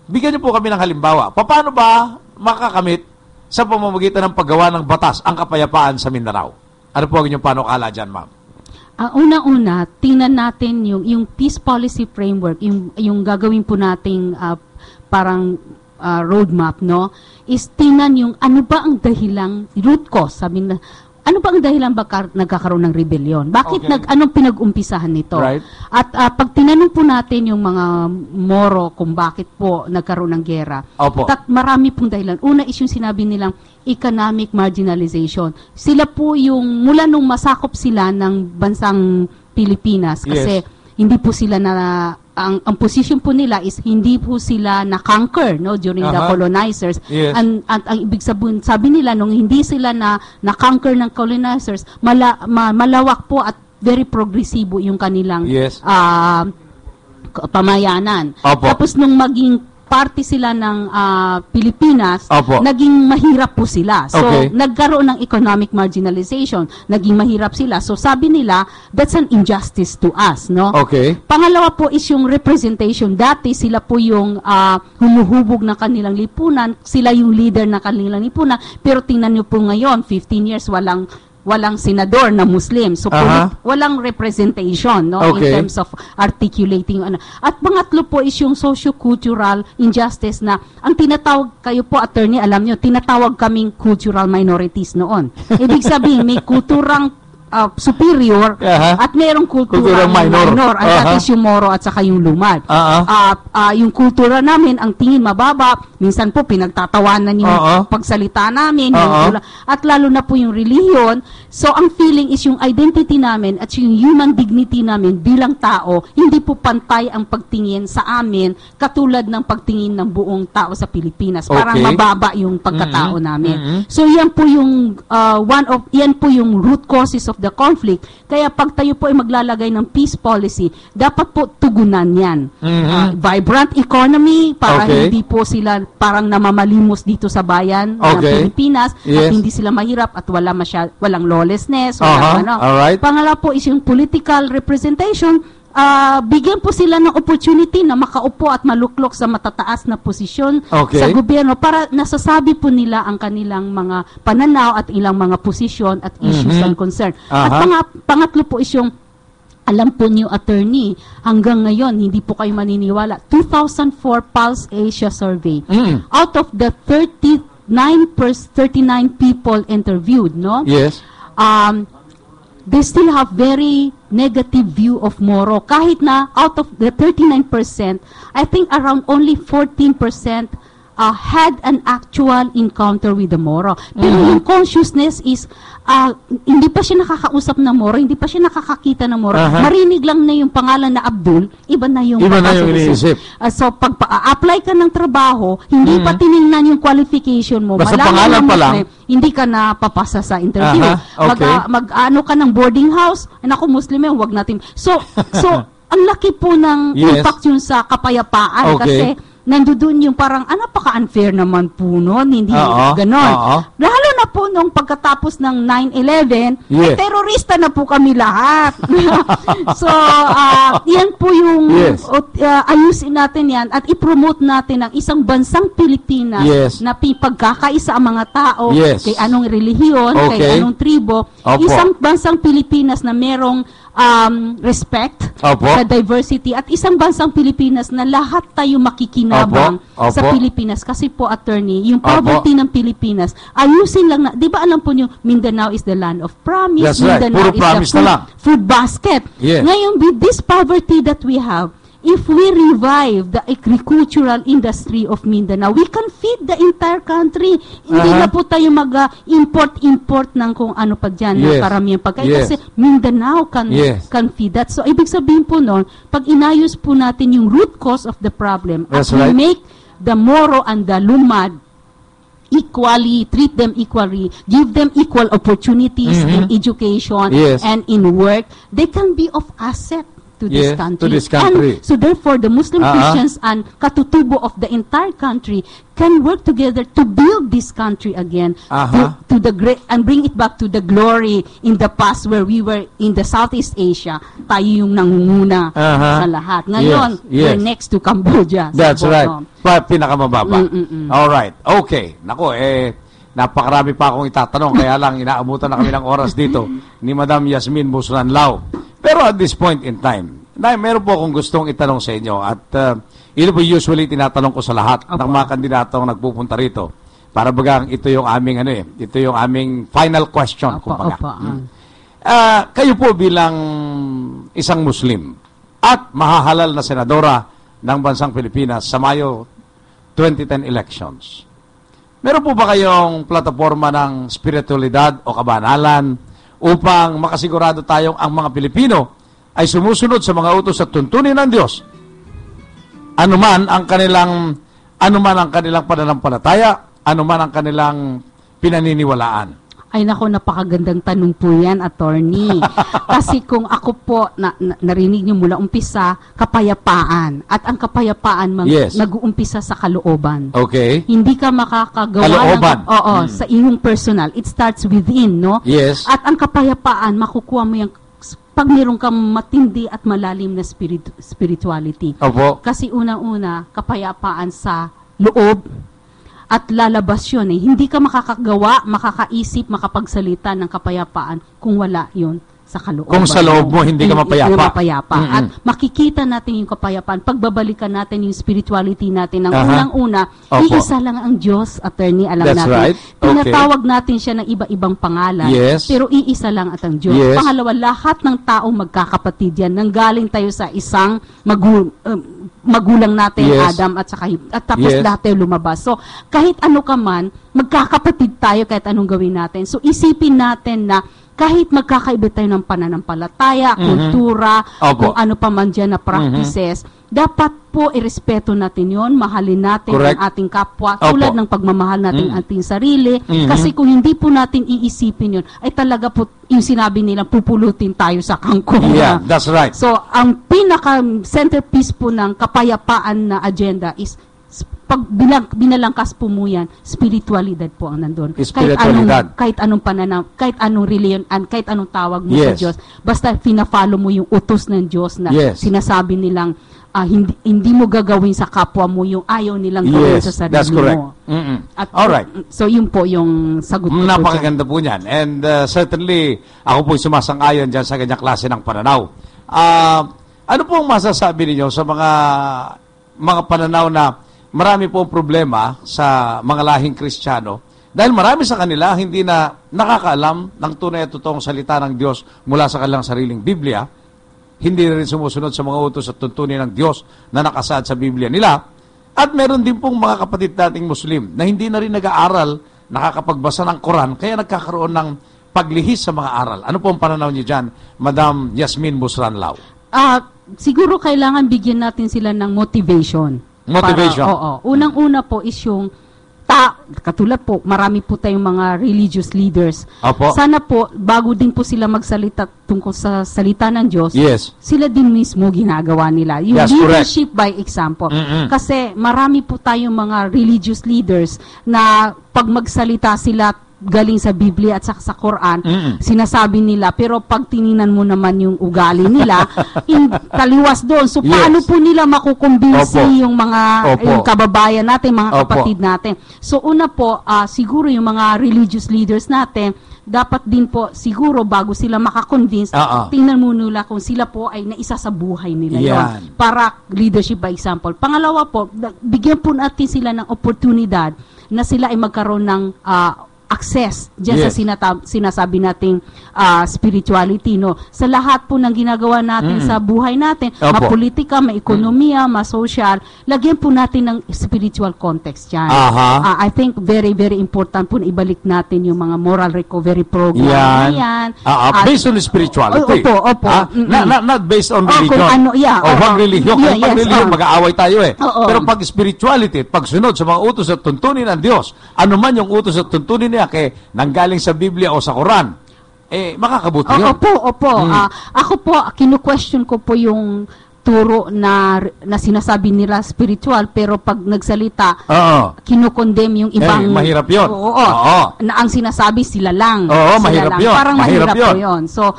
bigyan niyo po kami ng halimbawa. Paano ba makakamit sa pamamagitan ng paggawa ng batas ang kapayapaan sa Mindanao? Ano po ang inyong panukala dyan, ma'am? Una-una, tingnan natin yung peace policy framework, yung gagawin po nating parang roadmap, no? Is tingnan yung ano ba ang dahilang root cause, sabi na, ano ba ang dahilan nagkakaroon ng rebellion? Bakit anong pinag-umpisahan nito? Right. At pag tinanong po natin yung mga Moro kung bakit po nagkaroon ng gera, marami pong dahilan. Una is yung sinabi nilang economic marginalization. Sila po yung, mula nung masakop sila ng bansang Pilipinas, kasi hindi po sila ang position po nila is hindi po sila na-conquer, no, during the colonizers. At ang ibig sabi nila, nung hindi sila na-conquer ng colonizers, malawak po at very progresibo yung kanilang pamayanan. Tapos nung maging party sila ng Pilipinas, naging mahirap po sila. So, nagkaroon ng economic marginalization. Naging mahirap sila. So, sabi nila, that's an injustice to us, no? Pangalawa po is yung representation. Dati, sila po yung humuhubog ng kanilang lipunan. Sila yung leader ng kanilang lipunan. Pero tingnan nyo po ngayon, 15 years, walang senador na Muslim. So, walang representation, no, in terms of articulating. At pangatlo po is yung socio-cultural injustice na, ang tinatawag, kayo po, attorney, alam nyo, tinatawag kaming cultural minorities noon. Ibig sabihin, may kulturang superior at merong kulturang minor. At that is yung Moro at saka yung Lumad. Yung kultura namin, ang tingin mababa, minsan po pinagtatawanan yung pagsalita namin, at lalo na po yung relihiyon. So, ang feeling is yung identity namin at yung human dignity namin bilang tao, hindi po pantay ang pagtingin sa amin katulad ng pagtingin ng buong tao sa Pilipinas. Parang mababa yung pagkatao namin. So, yan po yung yan po yung root causes of the conflict. Kaya pag tayo po ay maglalagay ng peace policy, dapat po tugunan yan. Vibrant economy, para hindi po sila parang namamalimos dito sa bayan ng Pilipinas, at hindi sila mahirap at walang lawlessness. Pangalawa po is yung political representation. Bigyan po sila ng opportunity na makaupo at maluklok sa matataas na posisyon sa gobyerno para nasasabi po nila ang kanilang mga pananaw at ilang mga posisyon at issues and concern. At pangatlo po is yung, alam po niyo, attorney, hanggang ngayon, hindi po kayo maniniwala, 2004 Pulse Asia Survey, out of the 39 people interviewed, no? They still have very negative view of Moro. Kahit na out of the 39%, I think around only 14% had an actual encounter with the Moro. Pero yung consciousness is, hindi pa siya nakakausap ng Moro, hindi pa siya nakakakita ng Moro. Marinig lang na yung pangalan na Abdul, iba na yung iniisip. So, pag apply ka ng trabaho, hindi pa tinignan yung qualification mo. Basta pangalan pa lang. Hindi ka na papasa sa interview. Mag-ano ka ng boarding house, naku, Muslim yan, huwag natin. So, ang laki po ng impact yun sa kapayapaan kasi nandoon yung parang, napaka-unfair naman po nun, hindi ganon. Lalo na po nung pagkatapos ng 9/11, terorista na po kami lahat. So, yan po yung, ayusin natin yan at i-promote natin ang isang bansang Pilipinas na pagkakaisa ang mga tao, kay anong relihiyon, kay anong tribo, isang bansang Pilipinas na merong respect sa diversity at isang bansang Pilipinas na lahat tayo makikinabang sa Pilipinas. Kasi po, attorney, yung poverty ng Pilipinas, ayusin lang na, di ba alam po nyo, Mindanao is the land of promise, Mindanao is the food basket. Ngayon, with this poverty that we have, if we revive the agricultural industry of Mindanao, we can feed the entire country. Hindi na po tayo mag-import ng kung ano pa dyan, na karamihan pagkain. Kasi Mindanao can feed that. So, ibig sabihin po noon, pag inayos po natin yung root cause of the problem, as we make the Moro and the Lumad equally, treat them equally, give them equal opportunities in education and in work, they can be of asset to this country. To this country. And so therefore, the Muslim Christians and katutubo of the entire country can work together to build this country again to the great and bring it back to the glory in the past where we were in the Southeast Asia. Tayo yung nangunguna sa lahat. Ngayon, we're next to Cambodia. That's right. Pinakamababa. Alright. Okay. Nako, napakarami pa akong itatanong, kaya lang inaabutan na kami ng oras dito ni Madam Yasmin Busranlao. Pero at this point in time, meron po akong gustong itanong sa inyo at ito po usually tinatanong ko sa lahat ng mga kandidatong nagpupunta rito. Para bagang ito yung aming ito yung aming final question, kumbaga. Kayo po bilang isang Muslim at mahahalal na senadora ng bansang Pilipinas sa Mayo 2010 elections. Meron po ba kayong plataforma ng spiritualidad o kabanalan upang makasigurado tayong ang mga Pilipino ay sumusunod sa mga utos at tuntunin ng Diyos? Anuman ang kanilang pananampalataya, anuman ang kanilang pinaniniwalaan. Ay nako, napakagandang tanong po yan, attorney. Kasi kung ako po, narinig niyo mula umpisa, kapayapaan. At ang kapayapaan nag-uumpisa sa kalooban. Okay. Hindi ka makakagawa sa iyong personal. It starts within, no? Yes. At ang kapayapaan, makukuha mo yung pag meron kang matindi at malalim na spirituality. Opo. Kasi unang-una, kapayapaan sa loob, at lalabas yun Hindi ka makakagawa, makakaisip, makapagsalita ng kapayapaan kung wala yun sa kalooban. Kung sa loob mo, hindi ka mapayapa. At makikita natin yung kapayapaan, pagbabalikan natin yung spirituality natin. Ang unang-una, iisa lang ang Diyos, attorney, alam That's natin. Right. Tinatawag natin siya ng iba-ibang pangalan, pero iisa lang at ang Diyos. Pangalawa, lahat ng tao magkakapatid yan. Nanggaling tayo sa isang magulang natin, Adam, at tapos lahat tayo lumabas. So, kahit ano ka man, magkakapatid tayo kahit anong gawin natin. So, isipin natin na kahit magkakaiba tayo ng pananampalataya, kultura, kung ano pa man dyan na practices, dapat po irespeto natin yon, mahalin natin ang ating kapwa, tulad ng pagmamahal natin ating sarili. Kasi kung hindi po natin iisipin yon, ay talaga po yung sinabi nila, pupulutin tayo sa kangkong. Yeah, that's right. So, ang pinaka-centerpiece po ng kapayapaan na agenda is pag binalangkas po mo yan, spiritualidad po ang nandun. Kahit anong pananaw, kahit anong religion, and kahit anong tawag mo sa Diyos, basta fina-follow mo yung utos ng Diyos na sinasabi nilang hindi mo gagawin sa kapwa mo yung ayaw nilang gawin sa sarili that's correct. mo. At, alright. So, yun po yung sagot ko. Napakaganda po niyan. And certainly, ako po sumasang-ayon dyan sa ganyang klase ng pananaw. Ano pong masasabi ninyo sa mga pananaw na marami pong problema sa mga lahing Kristiyano dahil marami sa kanila hindi na nakakaalam ng tunay at totoong salita ng Diyos mula sa kanilang sariling Biblia, hindi rin sumusunod sa mga utos at tuntunin ng Diyos na nakasaad sa Biblia nila, at meron din pong mga kapatid nating Muslim na hindi na rin nag-aaral, nakakapagbasa ng Quran, kaya nagkakaroon ng paglihis sa mga aral. Ano po ang pananaw niyo dyan, Madam Yasmin Busranlao? Siguro kailangan bigyan natin sila ng motivation. Unang-una po is yung katulad po, marami po tayong mga religious leaders. Sana po, bago din po sila magsalita tungkol sa salita ng Diyos, sila din mismo ginagawa nila. Yung leadership by example. Kasi marami po tayong mga religious leaders na pag magsalita sila galing sa Biblia at sa Quran, sinasabi nila, pero pag tininan mo naman yung ugali nila, taliwas doon. So, paano po nila makukumbinsi yung mga yung kababayan natin, mga kapatid natin? So, una po, siguro yung mga religious leaders natin, dapat din po, siguro, bago sila makakonvince, tingnan mo nila kung sila po ay naisa sa buhay nila yon. Para leadership by example. Pangalawa po, bigyan po natin sila ng oportunidad na sila ay magkaroon ng access diyan sa sinasabi nating spirituality, no? Sa lahat po ng ginagawa natin sa buhay natin, mapolitika, ma-ekonomiya, ma-social, lagyan po natin ng spiritual context yan. I think very, very important po na ibalik natin yung mga moral recovery program yan. Based on spirituality. Not based on religion. Pag religion, mag-aaway tayo Pero pag spirituality, pag sunod sa mga utos at tuntunin ng Diyos, ano man yung utos at tuntunin niya, kay nanggaling sa Biblia o sa Quran, makakabuti yun. Opo. Ako po, kinu-question ko po yung turo na sinasabi nila spiritual, pero pag nagsalita, kinukondem yung ibang... mahirap yun. Oo. Na ang sinasabi sila lang. Oo, mahirap yun. Parang mahirap yun. So,